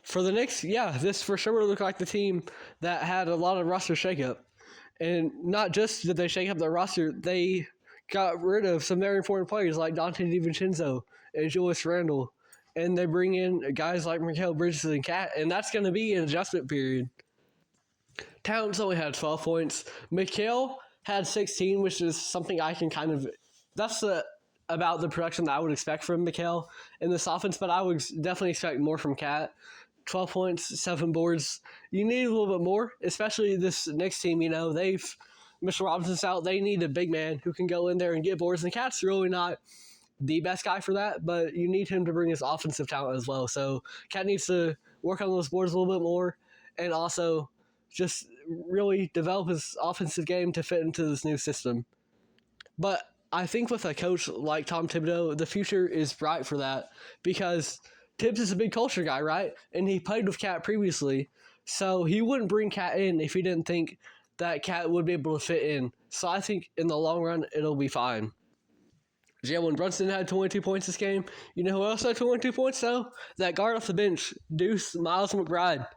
For the Knicks, yeah, this for sure looked like the team that had a lot of roster shakeup. And not just did they shake up their roster, they got rid of some very important players like Donte Divencenzo and Julius Randle. And they bring in guys like Mikal Bridges and Cat, and that's going to be an adjustment period. Towns only had 12 points. Mikal had 16, which is something I can kind of... That's about the production that I would expect from Mikal in this offense, but I would definitely expect more from Cat. 12 points, 7 boards. You need a little bit more, especially this next team. They've Mr. Robinson's out. They need a big man who can go in there and get boards. And Cat's really not the best guy for that, but you need him to bring his offensive talent as well. So Cat needs to work on those boards a little bit more and also just really develop his offensive game to fit into this new system. But I think with a coach like Tom Thibodeau, the future is bright for that because Tibbs is a big culture guy, right? And he played with Cat previously, so he wouldn't bring Cat in if he didn't think that Cat would be able to fit in. So I think in the long run, it'll be fine. Jalen Brunson had 22 points this game. You know who else had 22 points, though? That guard off the bench, Deuce Miles McBride.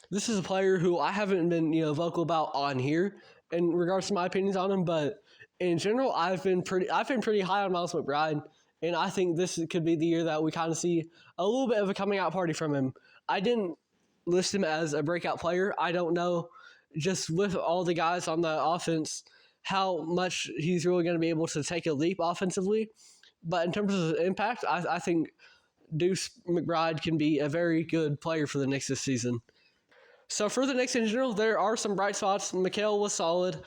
This is a player who I haven't been vocal about on here in regards to my opinions on him, but in general, I've been pretty high on Miles McBride, and I think this could be the year that we kind of see a little bit of a coming out party from him. I didn't list him as a breakout player. I don't know, just with all the guys on the offense, how much he's really going to be able to take a leap offensively. But in terms of impact, I think Deuce McBride can be a very good player for the Knicks this season. So for the Knicks in general, there are some bright spots. Mikal was solid.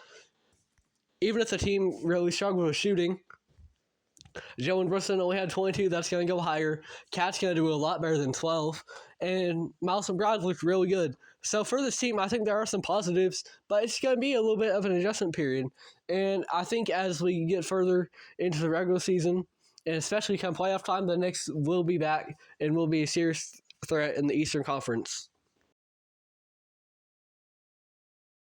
Even if the team really struggled with shooting, Jalen Brunson only had 22. That's going to go higher. Cat's going to do a lot better than 12. And Miles McBride looked really good. So for this team, I think there are some positives, but it's going to be a little bit of an adjustment period. And I think as we get further into the regular season, and especially come playoff time, the Knicks will be back and will be a serious threat in the Eastern Conference.